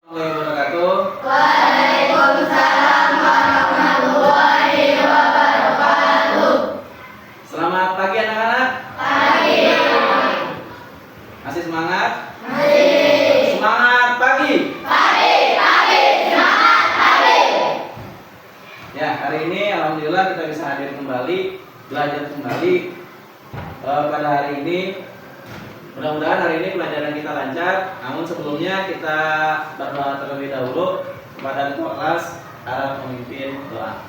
Wabarakatuh. Waalaikumsalam warahmatullahi wabarakatuh. Selamat pagi anak-anak. Pagi. Masih semangat? Masih. Semangat pagi. Pagi, semangat pagi. Ya, hari ini alhamdulillah kita bisa hadir kembali, belajar kembali. Pada hari ini mudah-mudahan hari ini pelajaran kita lancar. Namun sebelumnya kita berdoa terlebih dahulu kepada ketua kelas, harap memimpin doa.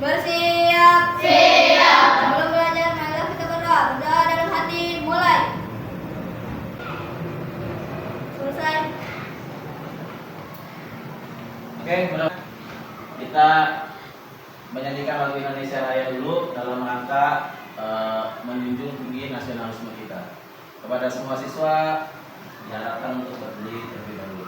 Bersiap. Siap. Sebelum belajar, marilah kita berdoa. Berdoa dalam hati, mulai. Selesai. Oke, mudah kita menyanyikan lagu Indonesia Raya dulu dalam rangka menjunjung tinggi nasionalisme kita. Kepada semua siswa diharapkan untuk berdiri terlebih dahulu.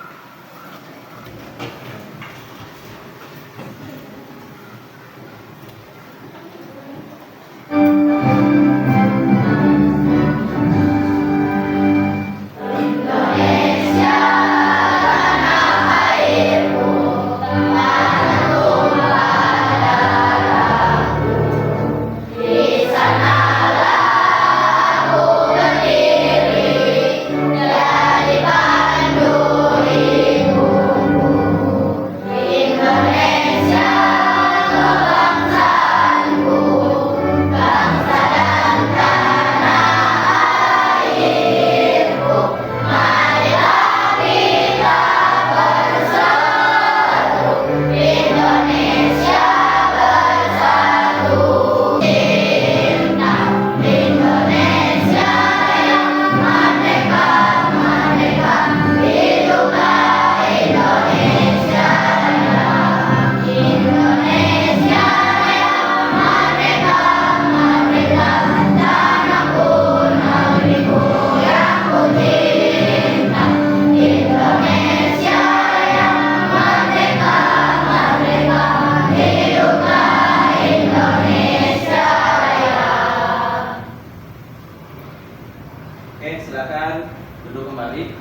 Oke, silakan duduk kembali.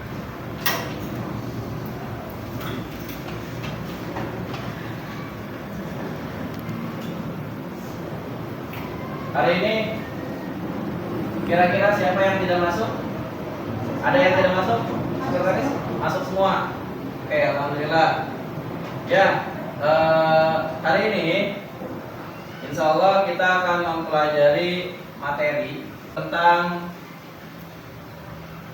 Hari ini kira-kira siapa yang tidak masuk? Ada yang tidak masuk? Sekretaris? Masuk semua. Oke, alhamdulillah. Ya, hari ini insya Allah kita akan mempelajari materi tentang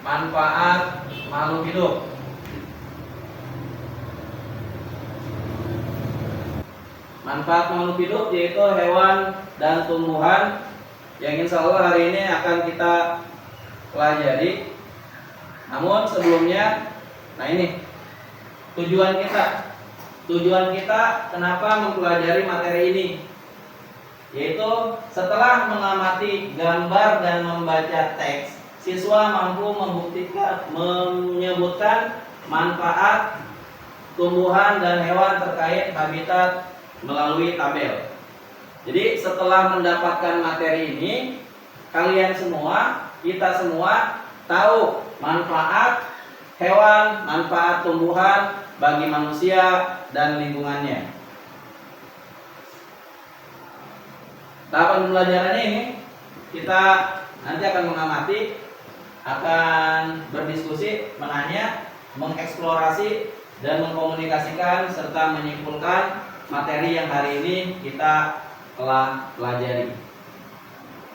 manfaat makhluk hidup. Manfaat makhluk hidup yaitu hewan dan tumbuhan yang insya Allah hari ini akan kita pelajari. Namun sebelumnya, nah ini tujuan kita. Tujuan kita kenapa mempelajari materi ini, yaitu setelah mengamati gambar dan membaca teks, siswa mampu menyebutkan manfaat tumbuhan dan hewan terkait habitat melalui tabel. Jadi setelah mendapatkan materi ini, kalian semua, kita semua tahu manfaat hewan, manfaat tumbuhan bagi manusia dan lingkungannya. Tahapan pembelajarannya ini kita nanti akan mengamati, akan berdiskusi, menanya, mengeksplorasi, dan mengkomunikasikan serta menyimpulkan materi yang hari ini kita telah pelajari.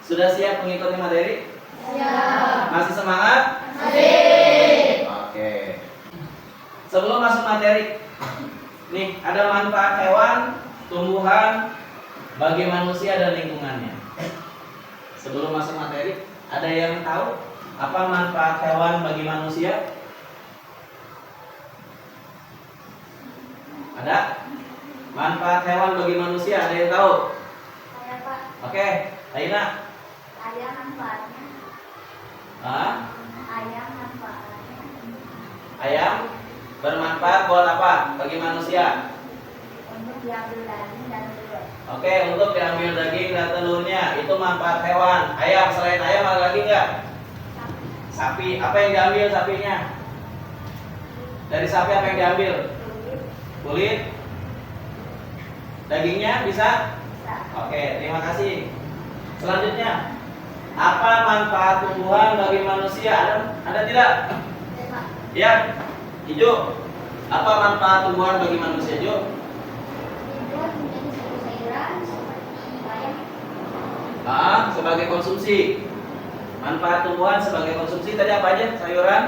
Sudah siap mengikuti materi? Siap. Masih semangat? Masih. Oke. Sebelum masuk materi, nih ada manfaat hewan, tumbuhan bagi manusia dan lingkungannya. Sebelum masuk materi, ada yang tahu apa manfaat hewan bagi manusia? Ada? Manfaat hewan bagi manusia, ada yang tahu? Saya Pak. Oke, Aina. Ayam manfaatnya. Hah? Ayam manfaatnya. Ayam bermanfaat buat apa bagi manusia? Untuk diambil daging dan telur. Oke, untuk diambil daging dan telurnya, itu manfaat hewan. Ayam, selain ayam ada lagi nggak? Sapi. Apa yang diambil sapinya? Dari sapi apa yang diambil? Kulit. Dagingnya bisa? Oke, terima kasih. Selanjutnya, apa manfaat tumbuhan bagi manusia? Ada tidak? Ya, hijau. Apa manfaat tumbuhan bagi manusia, Jo? Sebagai konsumsi. Manfaat tumbuhan sebagai konsumsi tadi apa aja? Sayuran?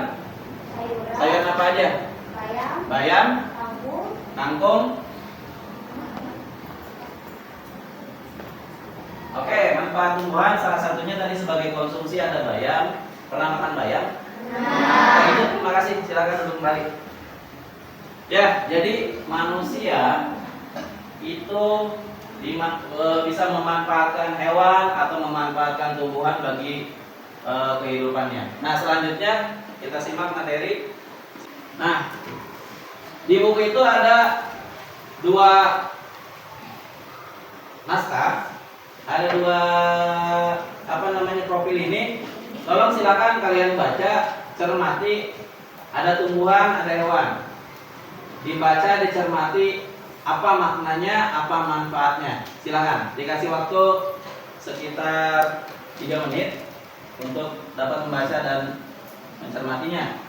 Sayuran apa aja? Bayam, kangkung. Oke, manfaat tumbuhan salah satunya tadi sebagai konsumsi ada bayam. Pernah makan bayam? Nah, itu terima kasih. Silakan duduk kembali. Ya, jadi manusia itu bisa memanfaatkan hewan atau memanfaatkan tumbuhan bagi kehidupannya. Nah, selanjutnya kita simak materi. Nah, di buku itu ada dua naskah, ada dua profil ini. Tolong silakan kalian baca, cermati. Ada tumbuhan, ada hewan. Dibaca, dicermati apa maknanya, apa manfaatnya. Silakan, dikasih waktu sekitar 3 menit untuk dapat membaca dan mencermatinya.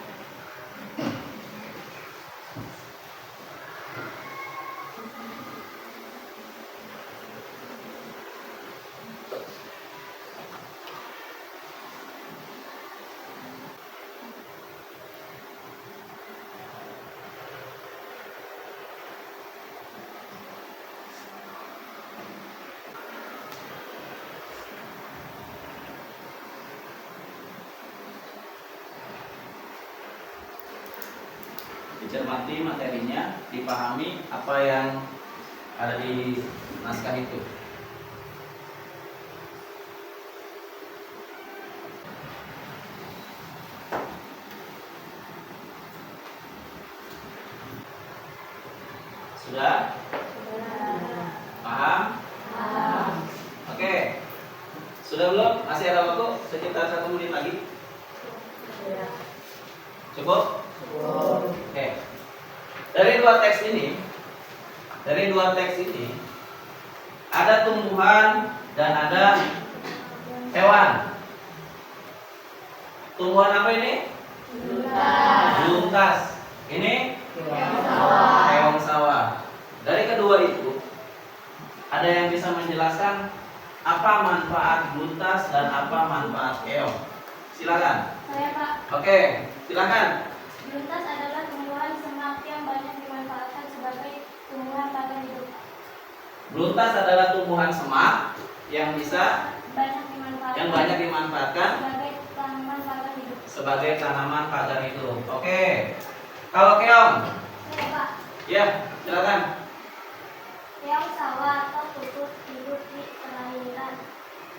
Dicermati materinya, dipahami apa yang ada di naskah itu. Sudah? Paham? Oke. Sudah belum? Masih ada waktu sekitar 1 menit lagi. Cukup? Oke. Dari dua teks ini ada tumbuhan dan ada hewan. Tumbuhan apa ini? Buntas. Ini keong sawah. Dari kedua itu ada yang bisa menjelaskan apa manfaat buntas dan apa manfaat keong? Silakan. Saya, Pak. Oke, silakan. Buntas adalah tumbuhan semak yang banyak dimanfaatkan sebagai tumbuhan pakan hidup. Buntas adalah tumbuhan semak yang banyak dimanfaatkan sebagai tanaman pakan hidup. Sebagai tanaman pakan hidup. Oke. Kalau keong? Saya, Pak. Ya, silakan. Keong sawah atau tutut hidup di perairan.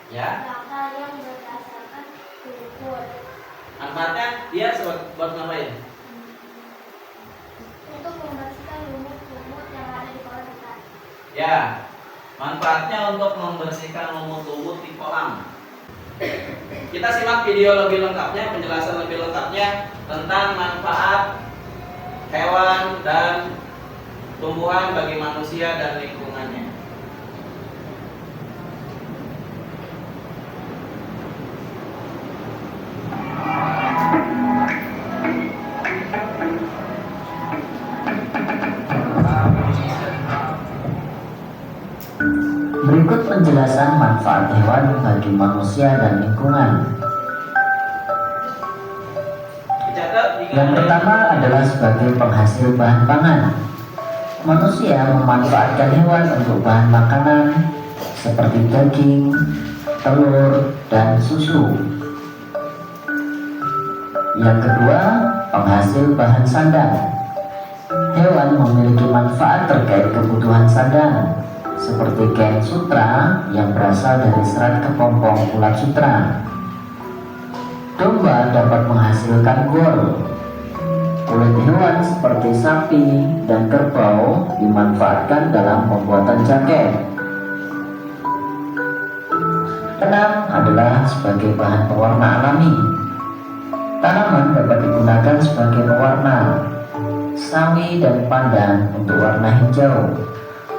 Ya. Bakal yang berdasarkan lumpur. Manfaatnya dia buat ngapain? Untuk membersihkan lumut-lumut yang ada di kolam ikan. Ya, manfaatnya untuk membersihkan lumut-lumut di kolam. Kita simak video lebih lengkapnya, penjelasan lebih lengkapnya tentang manfaat hewan dan tumbuhan bagi manusia dan lingkungannya. Berikut penjelasan manfaat hewan bagi manusia dan lingkungan. Yang pertama adalah sebagai penghasil bahan pangan. Manusia memanfaatkan hewan untuk bahan makanan seperti daging, telur, dan susu. Yang kedua, penghasil bahan sandang. Hewan memiliki manfaat terkait kebutuhan sandang, seperti kain sutra yang berasal dari serat kepompong ulat sutra. Domba dapat menghasilkan wol. Kulit hewan seperti sapi dan kerbau dimanfaatkan dalam pembuatan jaket. Benang adalah sebagai bahan pewarna alami. Tanaman dapat digunakan sebagai pewarna, sawi dan pandan untuk warna hijau,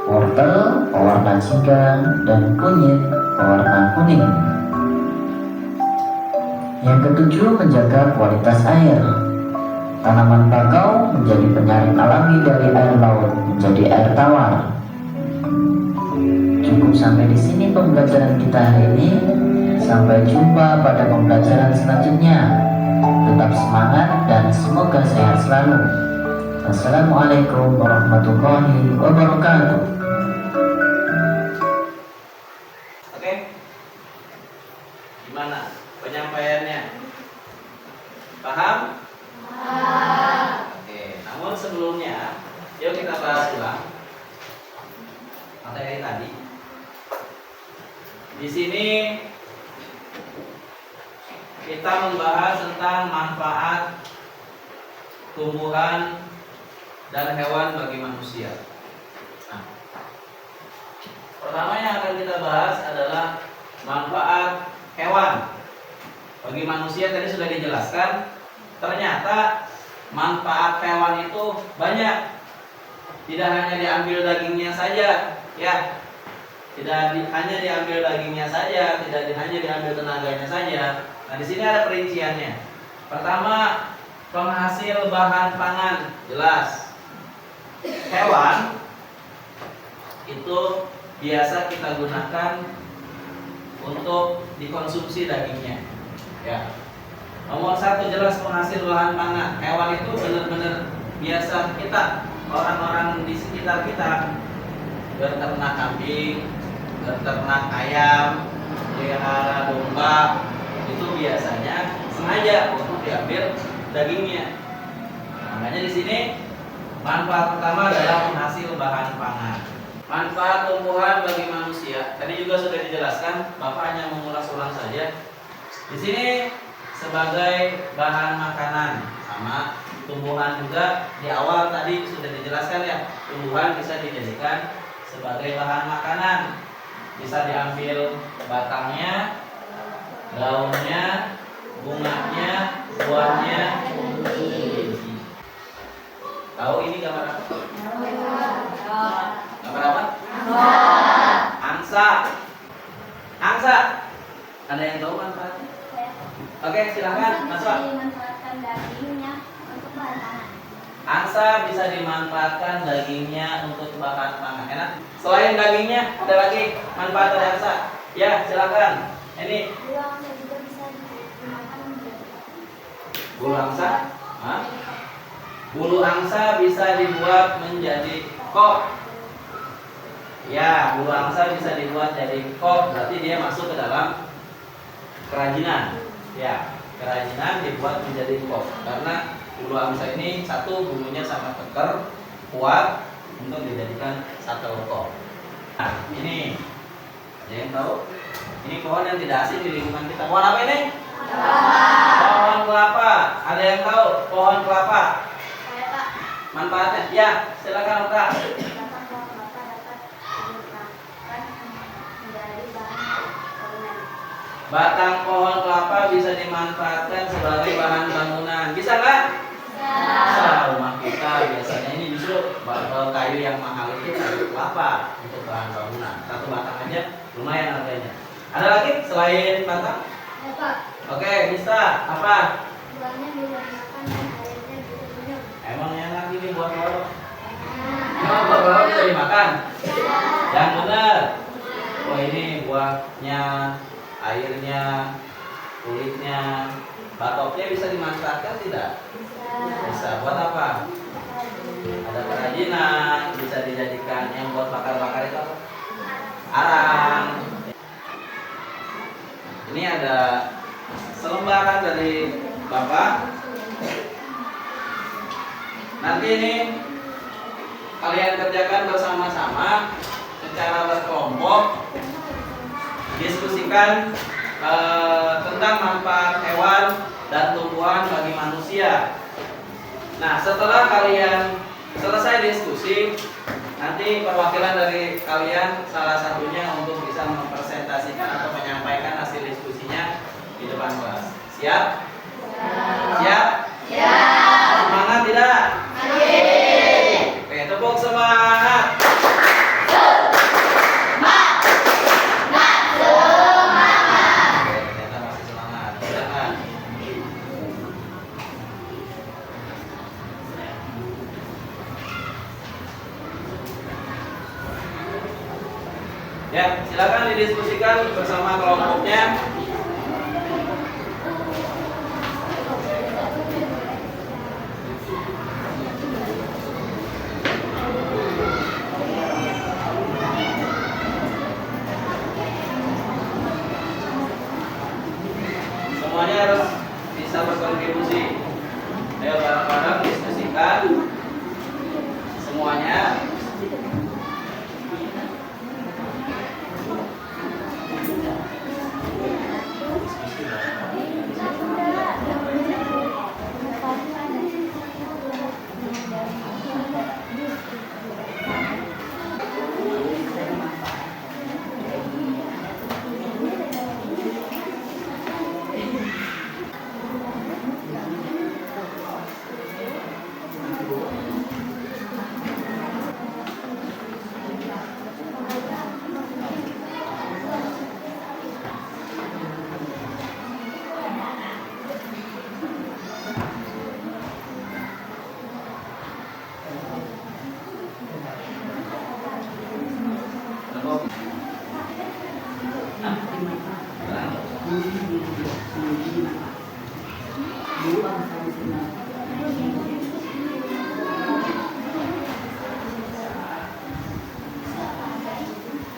wortel pewarna jingga, dan kunyit pewarna kuning. Yang ketujuh, menjaga kualitas air. Tanaman bakau menjadi penyaring alami dari air laut menjadi air tawar. Cukup sampai di sini pembelajaran kita hari ini. Sampai jumpa pada pembelajaran selanjutnya. Tetap semangat dan semoga sehat selalu. Assalamualaikum warahmatullahi wabarakatuh. Oke. Gimana penyampaiannya? Paham? Oke, namun sebelumnya, yuk kita bahas ulang materi tadi. Di sini kita membahas tentang manfaat tumbuhan dan hewan bagi manusia. Nah, pertama yang akan kita bahas adalah manfaat hewan bagi manusia. Tadi sudah dijelaskan. Ternyata manfaat hewan itu banyak. Tidak hanya diambil dagingnya saja, ya. Hanya diambil dagingnya saja, tidak hanya diambil tenaganya saja. Nah, di sini ada perinciannya. Pertama, penghasil bahan pangan, jelas. Hewan itu biasa kita gunakan untuk dikonsumsi dagingnya, ya. Nomor satu, jelas penghasil bahan pangan. Hewan itu benar-benar biasa kita, orang-orang di sekitar kita, berternak kambing, berternak ayam, melihara domba, itu biasanya sengaja untuk diambil dagingnya. Makanya di sini manfaat pertama adalah penghasil bahan pangan. Manfaat tumbuhan bagi manusia tadi juga sudah dijelaskan, Bapak hanya mengulas ulang saja. Di sini sebagai bahan makanan, sama tumbuhan juga di awal tadi sudah dijelaskan ya, tumbuhan bisa dijadikan sebagai bahan makanan. Bisa diambil batangnya, daunnya, bunganya, buahnya. Tahu ini gambar apa? Gambar apa? Angsa. Angsa. Ada yang tahu manfaatnya? Oke, silakan masuk. Dimanfaatkan dagingnya untuk bahan pangan. Angsa bisa dimanfaatkan dagingnya untuk bahan pangan. Enak. Selain dagingnya, ada lagi manfaat dari angsa. Ya, silakan. Ini Bulu angsa juga bisa digunakan menjadi bulu angsa. Hah? Bulu angsa bisa dibuat menjadi kok. Ya, bulu angsa bisa dibuat jadi kok. Berarti dia masuk ke dalam kerajinan. Ya, kerajinan dibuat menjadi kok. Karena bulu angsa ini satu, bulunya sangat keker, kuat untuk dijadikan satu kok. Nah, ini ada yang tahu? Ini pohon yang tidak asing di lingkungan kita. Pohon apa ini? Pohon kelapa. Ada yang tahu pohon kelapa? Saya Pak. Manfaatnya? Ya, silakan Kak. Batang pohon kelapa dapat digunakan menjadi bahan bangunan. Batang pohon kelapa bisa dimanfaatkan sebagai bahan bangunan. Bisa nggak? Bisa. Rumah kita biasanya ini justru kayu yang mahal itu kayu kelapa untuk bahan bangunan. Satu batang aja lumayan harganya. Ada lagi selain batang? Ya Pak. Oke, bisa. Apa? Buahnya bisa dimakan dan airnya bisa diminum. Emang enak ini buah loro? Emang buah loro bisa dimakan? Yang benar. Oh, ini buahnya, airnya, kulitnya, batoknya bisa dimanfaatkan tidak? Bisa. Buat apa? Ada kerajinan, bisa dijadikan yang buat bakar-bakar itu apa? Arang. Ini ada selembaran dari Bapak. Nanti ini kalian kerjakan bersama-sama secara berkelompok, diskusikan tentang manfaat hewan dan tumbuhan bagi manusia. Nah, setelah kalian selesai diskusi, nanti perwakilan dari kalian salah satunya untuk bisa mempresentasikan atau menyampaikan hasil diskusinya di depan kelas. Siap? Siap? Siap. Semangat tidak? Silakan didiskusikan bersama kelompoknya. Semuanya harus bisa berkontribusi. Ayo bareng-bareng diskusikan semuanya.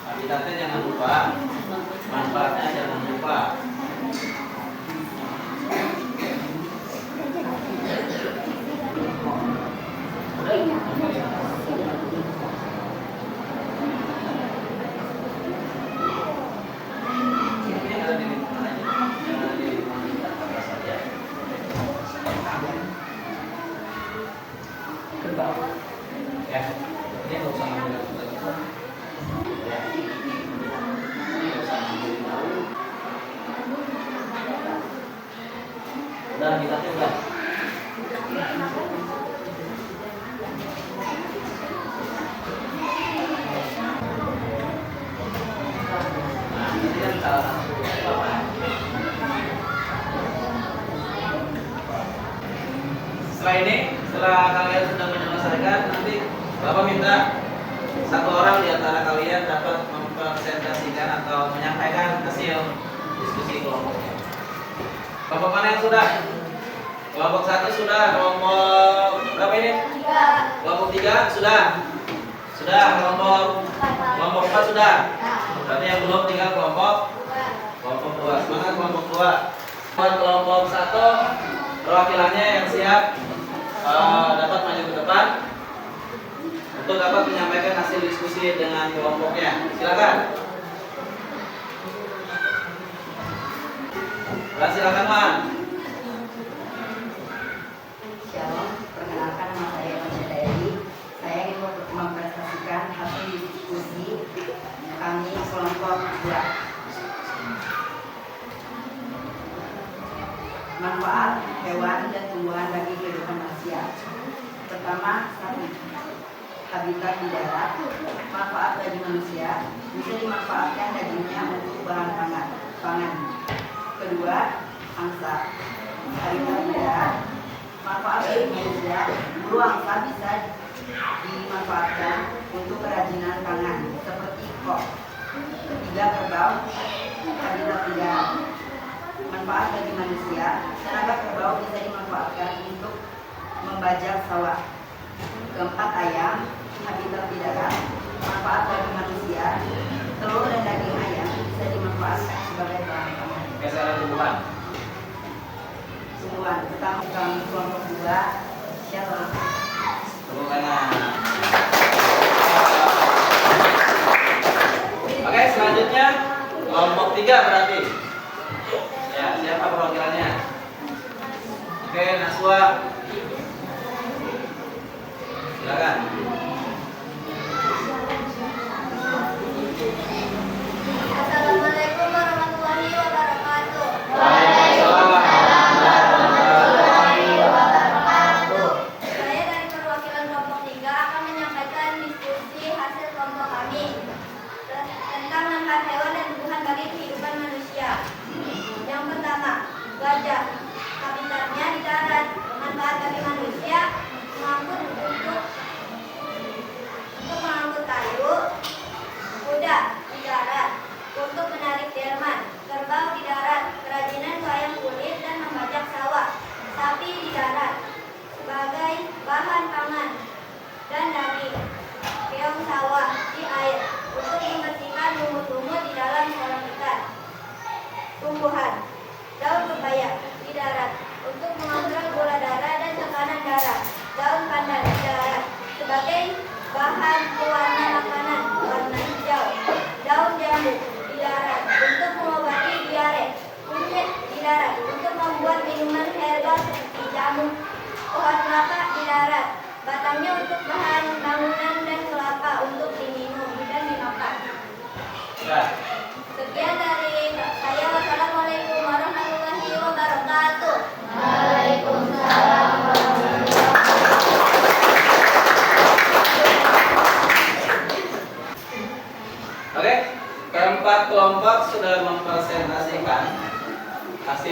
Habitatnya jangan lupa, manfaatnya jangan lupa. Ini ada di lingkungan aja, yang ada di lingkungan kita apa saja. Ya, ini nggak usah ngambil sesuatu. Ya, ini nggak usah ngambil tahu. Udah habitatnya udah. Nah, ini kan salah satu apa? Setelah ini, setelah kalian sudah menyelesaikan, nanti Bapak minta satu orang di antara kalian dapat mempresentasikan atau menyampaikan hasil diskusi kelompoknya. Kelompok mana yang sudah? Kelompok 1 sudah. Kelompok berapa ini? 3. Kelompok 3 sudah. Sudah. Kelompok 4 sudah. Berarti yang belum tinggal kelompok 2. Semangat kelompok 2. Buat kelompok 1 perwakilannya yang siap dapat maju ke depan untuk dapat menyampaikan hasil diskusi dengan kelompoknya. Silakan. Silakan, Man. Shalom, perkenalkan nama saya Masya Dayani. Saya ingin mempresentasikan hasil diskusi kami kelompok 2. Manfaat hewan dan tumbuhan bagi kehidupan manusia. Pertama, 1. Habitat di darat. Manfaat bagi manusia, bisa dimanfaatkan dagingnya untuk bahan pangan. Kedua, angsa. Habitat di darat. Manfaat bagi manusia, bulu angsa bisa dimanfaatkan untuk kerajinan pangan seperti kok. Ketiga, kerbau. Habitat di darat. Manfaat bagi manusia, tenaga kerbau bisa dimanfaatkan untuk membajak sawah. Keempat, ayam. Habitat di darat. Manfaat bagi manusia, telur dan daging ayam bisa dimanfaatkan sebagai bahan pangan. Geseran tumbuhan. Tumbuhan pertama kami kelompok 2, Shalom. Tepuk tangan. Oke, selanjutnya kelompok 3 berarti. Ya, siapa perwakilannya? Oke, Naswa. Silakan. Assalamualaikum warahmatullahi wabarakatuh. Saya dari perwakilan kelompok 3 akan menyampaikan diskusi hasil kelompok kami tentang manfaat hewan dan tumbuhan bagi kehidupan manusia. Yang pertama, gajah. Habitatnya di darat. Manfaat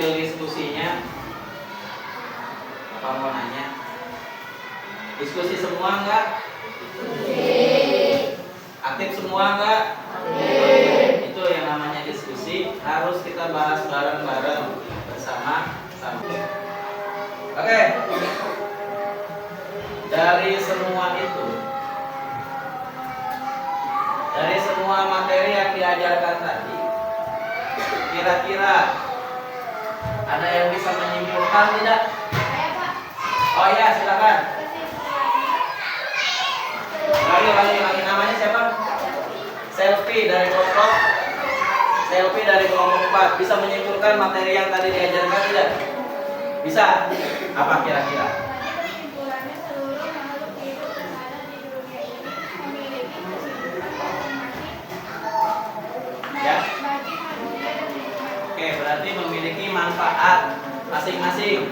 hasil diskusinya? Apa mau nanya? Diskusi semua enggak? Aktif semua enggak? Itu yang namanya diskusi, harus kita bahas bareng-bareng bersama-sama. Oke. Dari semua materi yang diajarkan tadi, kira-kira ada yang bisa menyimpulkan tidak? Oh iya, silakan. Lagi namanya siapa? Selfie dari kelompok 4 bisa menyimpulkan materi yang tadi diajarkan tidak? Bisa. Apa kira-kira? Kesimpulannya seluruh makhluk hidup yang ada di dunia ini memiliki kesibukan masing-masing Ya. bagi manusia dan lingkungan. Oke, berarti memiliki manfaat masing-masing.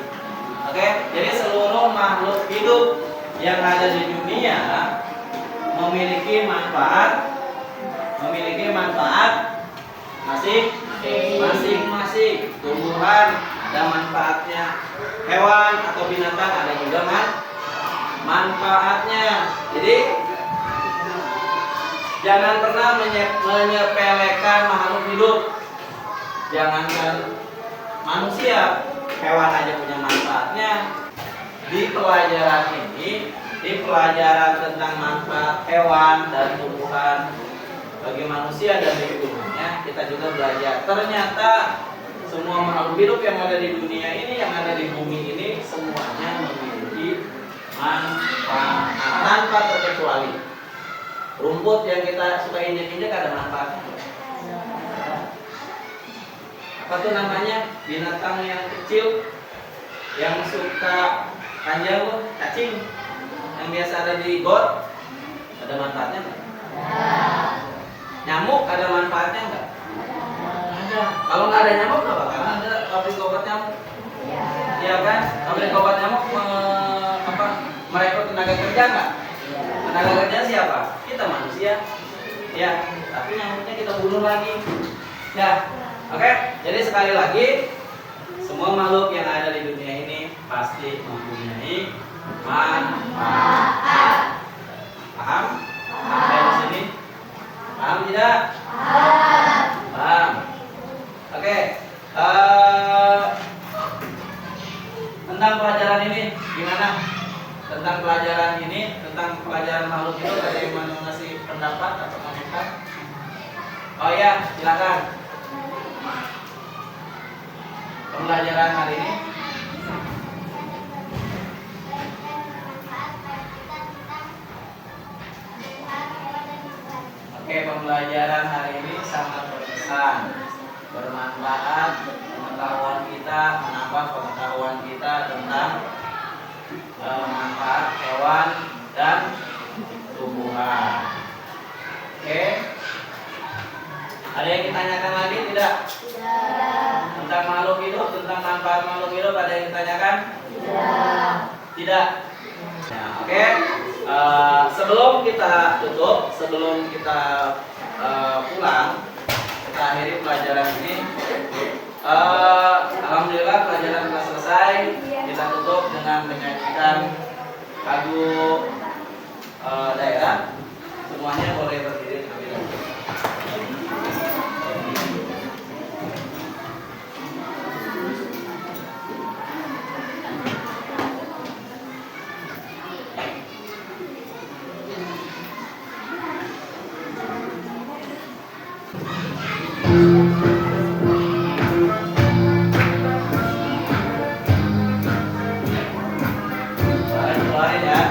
Oke, jadi seluruh makhluk hidup yang ada di dunia memiliki manfaat masing-masing. Tumbuhan ada manfaatnya, hewan atau binatang ada juga manfaatnya. Jadi jangan pernah menyepelekan makhluk hidup. Jangankan manusia, hewan aja punya manfaatnya. Di pelajaran tentang manfaat hewan dan tumbuhan bagi manusia dan lingkungannya, kita juga belajar ternyata semua makhluk hidup yang ada di dunia ini, yang ada di bumi ini, semuanya memiliki manfaat tanpa terkecuali. Rumput yang kita suka injek-injek ada manfaatnya. Apa tuh namanya? Binatang yang kecil yang suka panjang tuh, cacing yang biasa ada di got, ada manfaatnya nggak? Nyamuk ada manfaatnya nggak? Ada. Kalau nggak ada nyamuk nggak bakalan ada pabrik obat nyamuk. Iya kan? Pabrik obat nyamuk merekrut tenaga kerja nggak? Tenaga kerja siapa? Kita manusia. Ya, tapi nyamuknya kita bunuh lagi. Ya, oke. Jadi sekali lagi, semua makhluk yang ada di dunia ini pasti mempunyai manfaat. Paham? Sampai di sini? Paham tidak? Paham. Oke. Tentang pelajaran ini gimana? Tentang pelajaran makhluk hidup, ada yang mau ngasih pendapat atau komentar? Oh iya, silakan. Pembelajaran hari ini. Oke, pembelajaran hari ini sangat berkesan, bermanfaat, menambah pengetahuan kita tentang manfaat hewan dan tumbuhan. Oke, ada yang ditanyakan lagi tidak? Tentang makhluk hidup, tentang manfaat makhluk hidup ada yang ditanyakan? Tidak. Ya, oke. Sebelum kita tutup, sebelum kita pulang, kita akhiri pelajaran ini. Alhamdulillah pelajaran telah selesai. Kita tutup dengan menyanyikan lagu daerah. Semuanya boleh berdiri terlebih dahulu. Keluarin ya.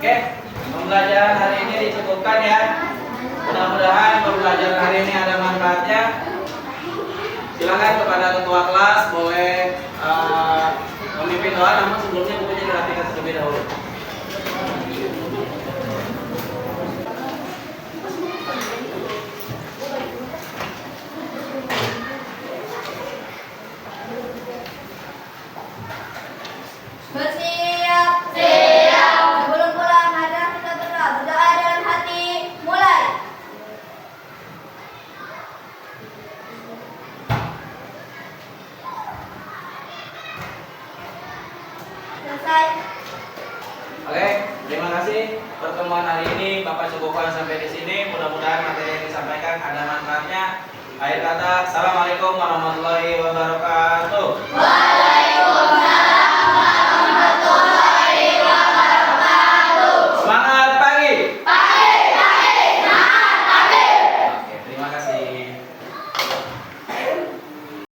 Oke, pembelajaran hari ini dicukupkan ya. Mudah-mudahan pembelajaran hari ini ada manfaatnya. Silakan kepada ketua kelas boleh memimpin doa, namun sebelumnya bukunya dirapikan terlebih dahulu. Bersiap. Siap. Sebelum pulang ada kita berdoa. Berdoa dalam hati. Mulai. Selesai. Oke, terima kasih. Pertemuan hari ini Bapak cukupkan sampai di sini. Mudah-mudahan materi yang disampaikan ada manfaatnya. Akhir kata, Assalamualaikum warahmatullahi wabarakatuh.